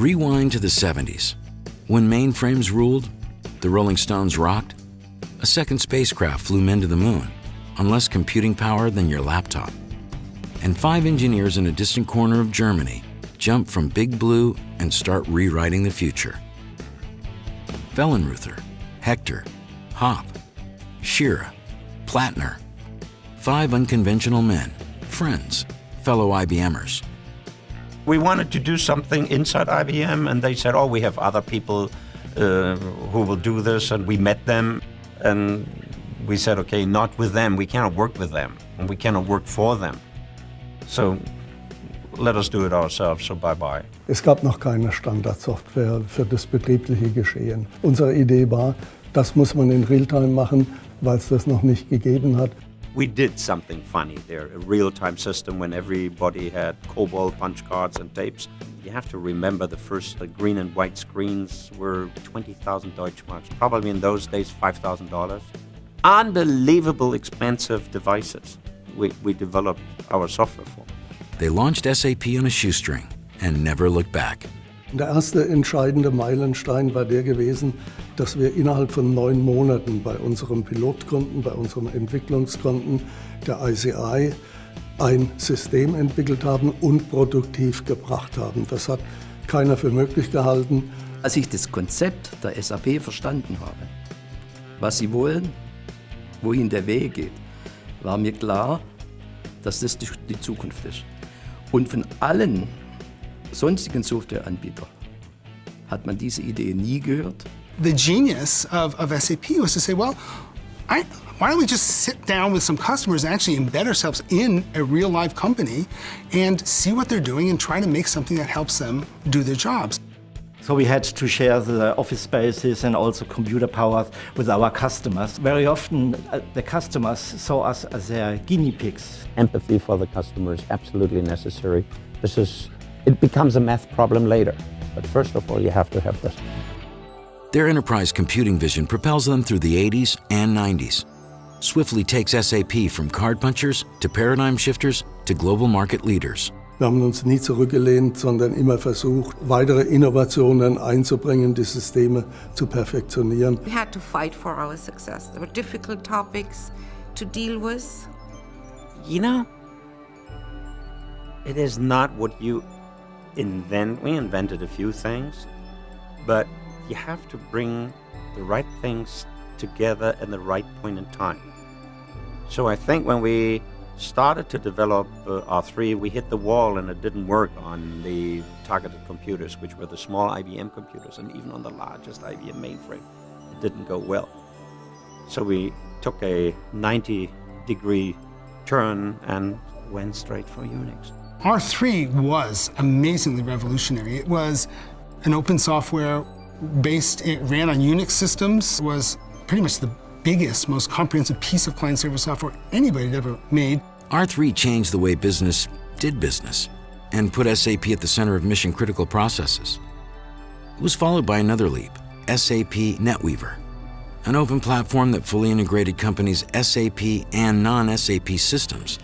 Rewind to the 70s. When mainframes ruled, the Rolling Stones rocked, a second spacecraft flew men to the moon on less computing power than your laptop. And 5 engineers in a distant corner of Germany jump from Big Blue and start rewriting the future. Wellenreuther, Hector, Hop, Shearer, Plattner. 5 unconventional men, friends, fellow IBMers. We wanted to do something inside IBM, and they said, oh, we have other people who will do this, and we met them, and we said, okay, not with them, we cannot work with them, and we cannot work for them. So let us do it ourselves, so bye-bye. Es gab noch keine Standardsoftware für das betriebliche Geschehen. Unsere Idee war, das muss man in Realtime machen, weil es das noch nicht gegeben hat. We did something funny there, a real-time system when everybody had COBOL punch cards and tapes. You have to remember the first green and white screens were 20,000 Deutschmarks, probably in those days $5,000. Unbelievable expensive devices we developed our software for. They launched SAP on a shoestring and never looked back. Der erste entscheidende Meilenstein war der gewesen, dass wir innerhalb von 9 Monaten bei unserem Pilotkunden, bei unserem Entwicklungskunden, der ICI, ein System entwickelt haben und produktiv gebracht haben. Das hat keiner für möglich gehalten. Als ich das Konzept der SAP verstanden habe, was sie wollen, wohin der Weg geht, war mir klar, dass das die Zukunft ist. Und von allen sonstigen Softwareanbietern hat man diese Idee nie gehört. The genius of SAP was to say, well, why don't we just sit down with some customers and actually embed ourselves in a real live company and see what they're doing and try to make something that helps them do their jobs. So we had to share the office spaces and also computer powers with our customers. Very often the customers saw us as their guinea pigs. Empathy for the customer is absolutely necessary. It becomes a math problem later, but first of all you have to have this. Their enterprise computing vision propels them through the 80s and 90s. Swiftly takes SAP from card punchers to paradigm shifters to global market leaders. Wir haben uns nie zurückgelehnt, sondern immer versucht, weitere Innovationen einzubringen, die Systeme zu perfektionieren. We had to fight for our success. There were difficult topics to deal with. You know, it is not what you invent. We invented a few things, but you have to bring the right things together at the right point in time. So I think when we started to develop R3, we hit the wall and it didn't work on the targeted computers, which were the small IBM computers, and even on the largest IBM mainframe, it didn't go well. So we took a 90-degree turn and went straight for Unix. R3 was amazingly revolutionary. It was an open software based, it ran on Unix systems, was pretty much the biggest, most comprehensive piece of client-server software anybody had ever made. R3 changed the way business did business and put SAP at the center of mission-critical processes. It was followed by another leap, SAP NetWeaver, an open platform that fully integrated companies' SAP and non-SAP systems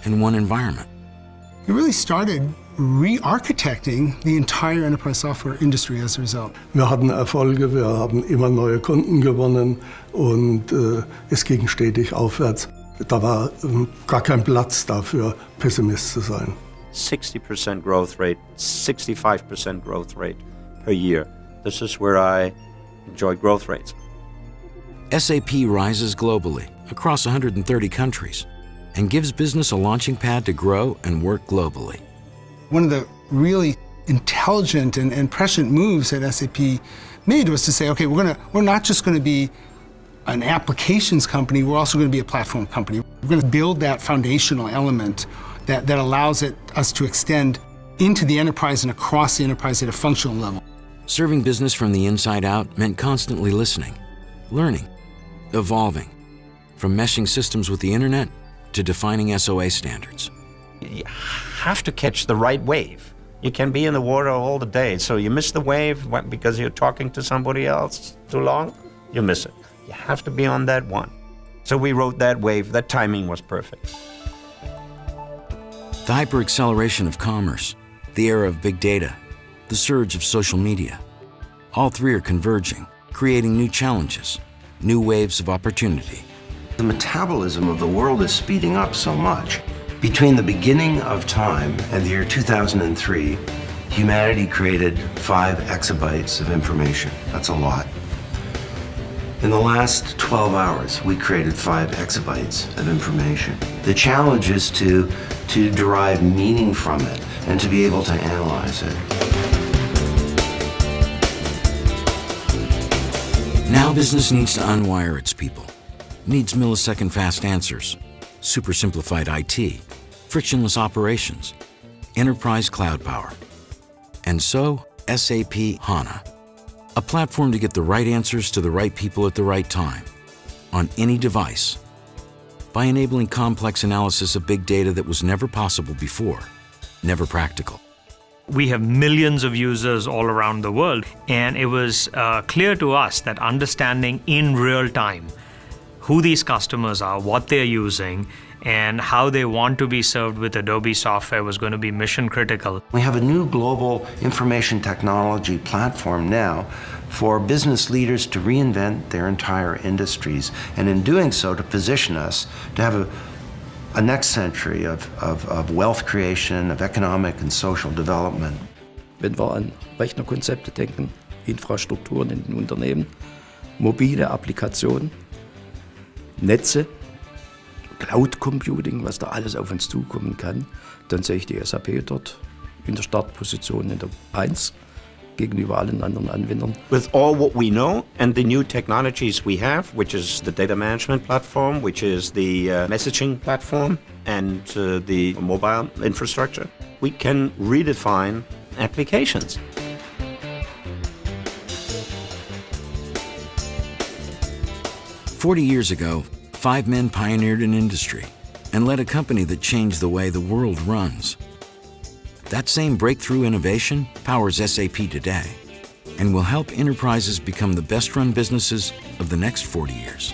in one environment. It really started re-architecting the entire enterprise software industry as a result. Wir hatten Erfolge, wir haben immer neue Kunden gewonnen und es ging stetig aufwärts. Da war gar kein Platz dafür, Pessimist zu sein. 60% growth rate, 65% growth rate per year. This is where I enjoy growth rates. SAP rises globally across 130 countries and gives business a launching pad to grow and work globally. One of the really intelligent and prescient moves that SAP made was to say, okay, we're not just going to be an applications company, we're also going to be a platform company. We're going to build that foundational element that allows us to extend into the enterprise and across the enterprise at a functional level. Serving business from the inside out meant constantly listening, learning, evolving, from meshing systems with the internet to defining SOA standards. You have to catch the right wave. You can be in the water all the day, so you miss the wave because you're talking to somebody else too long, you miss it. You have to be on that one. So we rode that wave, that timing was perfect. The hyper-acceleration of commerce, the era of big data, the surge of social media. All three are converging, creating new challenges, new waves of opportunity. The metabolism of the world is speeding up so much. Between the beginning of time and the year 2003, humanity created 5 exabytes of information. That's a lot. In the last 12 hours, we created 5 exabytes of information. The challenge is to derive meaning from it and to be able to analyze it. Now business needs to unwire its people, needs millisecond fast answers, super simplified IT, frictionless operations, enterprise cloud power. And so, SAP HANA, a platform to get the right answers to the right people at the right time, on any device, by enabling complex analysis of big data that was never possible before, never practical. We have millions of users all around the world, and it was clear to us that understanding in real time who these customers are, what they're using, and how they want to be served with Adobe software was going to be mission critical. We have a new global information technology platform now for business leaders to reinvent their entire industries, and in doing so to position us to have a next century of wealth creation, of economic and social development. Wenn wir an Rechnerkonzepte denken, Infrastrukturen in den Unternehmen, mobile Applikationen, Netze, Cloud Computing, was da alles auf uns zukommen kann, dann sehe ich die SAP dort in der Startposition in der 1 gegenüber allen anderen Anwendern. With all what we know and the new technologies we have, which is the data management platform, which is the messaging platform, and the mobile infrastructure, we can redefine applications. "40 years ago, 5 men pioneered an industry and led a company that changed the way the world runs. That same breakthrough innovation powers SAP today and will help enterprises become the best-run businesses of the next 40 years.